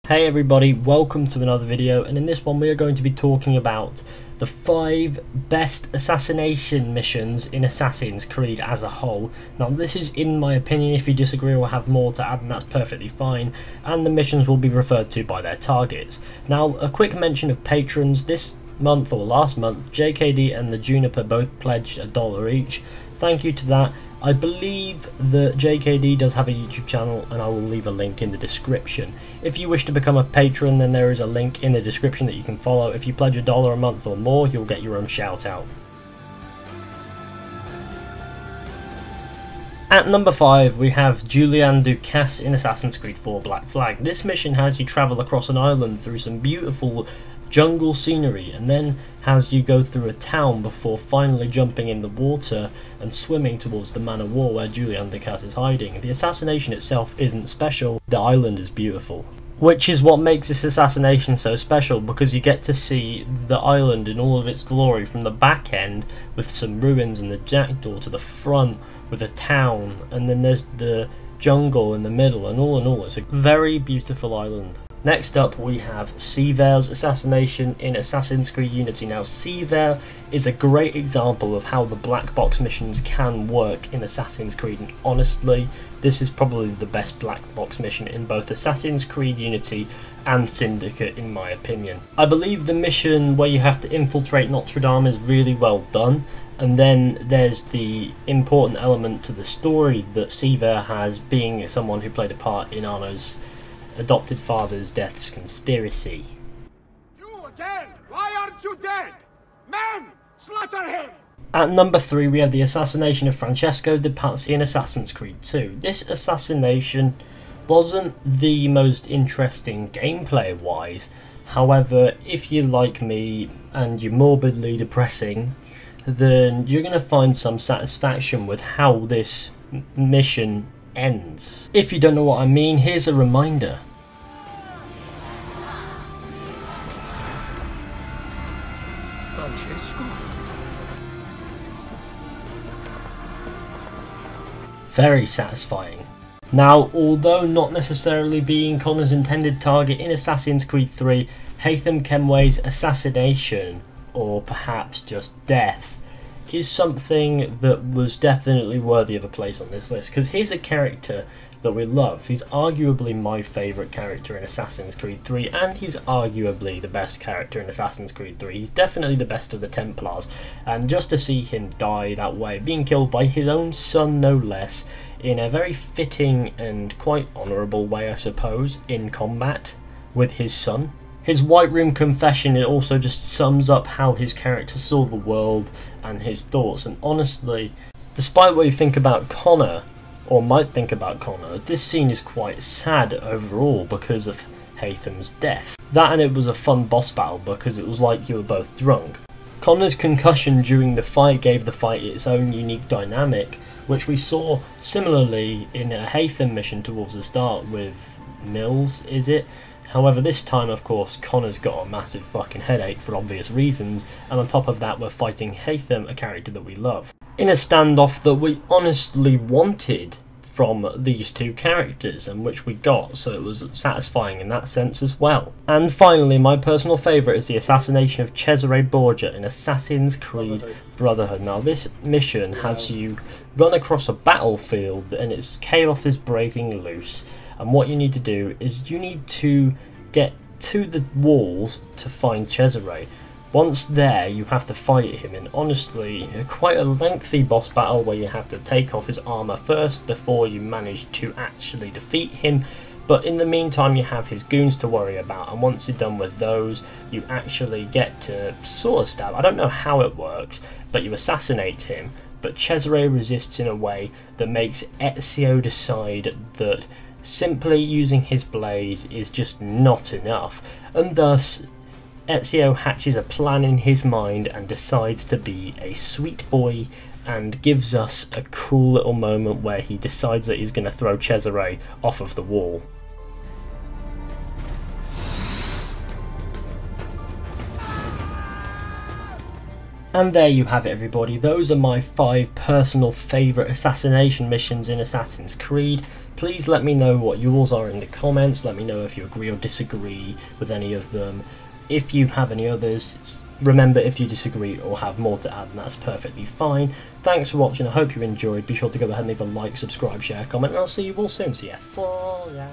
Hey everybody, welcome to another video, and in this one we are going to be talking about the 5 best assassination missions in Assassin's Creed as a whole. Now this is in my opinion. If you disagree or have more to add, then that's perfectly fine, and the missions will be referred to by their targets. Now a quick mention of patrons. This month or last month, JKD and the Juniper both pledged $1 each. Thank you to that. I believe that JKD does have a YouTube channel, and I will leave a link in the description. If you wish to become a patron, then there is a link in the description that you can follow. If you pledge $1 a month or more, you'll get your own shout out. At number 5 we have Julien du CASSE in Assassin's Creed 4 Black Flag. This mission has you travel across an island through some beautiful jungle scenery, and then has you go through a town before finally jumping in the water and swimming towards the man of war where Julien du CASSE is hiding. The assassination itself isn't special, the island is beautiful. Which is what makes this assassination so special, because you get to see the island in all of its glory from the back end with some ruins and the jackdaw to the front with a town, and then there's the jungle in the middle, and all in all it's a very beautiful island. Next up we have CESARE's assassination in Assassin's Creed Unity. Now CESARE is a great example of how the black box missions can work in Assassin's Creed, and honestly this is probably the best black box mission in both Assassin's Creed Unity and Syndicate in my opinion. I believe the mission where you have to infiltrate Notre Dame is really well done, and then there's the important element to the story that CESARE has, being someone who played a part in Arno's adopted father's death's conspiracy. You again! Why aren't you dead? Men! Slaughter him! At number 3 we have the assassination of Francesco de PAZZI in Assassin's Creed 2. This assassination wasn't the most interesting gameplay wise, however if you like me and you're morbidly depressing, then you're going to find some satisfaction with how this mission ends. If you don't know what I mean, here's a reminder. Francesco? Very satisfying. Now, although not necessarily being Connor's intended target in Assassin's Creed 3, HAYTHAM KENWAY's assassination, or perhaps just death, is something that was definitely worthy of a place on this list, because here's a character that we love. He's arguably my favourite character in Assassin's Creed 3, and he's arguably the best character in Assassin's Creed 3. He's definitely the best of the Templars, and just to see him die that way, being killed by his own son no less, in a very fitting and quite honourable way I suppose, in combat with his son. His White Room confession, it also just sums up how his character saw the world and his thoughts, and honestly, despite what you think about Connor, or might think about Connor, this scene is quite sad overall because of HAYTHAM's death. That, and it was a fun boss battle because it was like you were both drunk. Connor's concussion during the fight gave the fight its own unique dynamic, which we saw similarly in a HAYTHAM mission towards the start with Mills, is it? However, this time, of course, Connor's got a massive fucking headache for obvious reasons, and on top of that, we're fighting HAYTHAM, a character that we love, in a standoff that we honestly wanted from these two characters, and which we got, so it was satisfying in that sense as well. And finally, my personal favourite is the assassination of Cesare Borgia in Assassin's Creed Brotherhood. Now, this mission has you run across a battlefield, and its chaos is breaking loose. And what you need to do is you need to get to the walls to find Cesare. Once there, you have to fight him, and honestly, quite a lengthy boss battle where you have to take off his armour first before you manage to actually defeat him. But in the meantime, you have his goons to worry about, and once you're done with those, you actually get to sort of stab. I don't know how it works, but you assassinate him. But Cesare resists in a way that makes Ezio decide that simply using his blade is just not enough, and thus Ezio hatches a plan in his mind and decides to be a sweet boy and gives us a cool little moment where he decides that he's going to throw Cesare off of the wall. And there you have it, everybody. Those are my 5 personal favourite assassination missions in Assassin's Creed. Please let me know what yours are in the comments. Let me know if you agree or disagree with any of them. If you have any others, remember, if you disagree or have more to add, then that's perfectly fine. Thanks for watching. I hope you enjoyed. Be sure to go ahead and leave a like, subscribe, share, comment, and I'll see you all soon. So yes, yeah.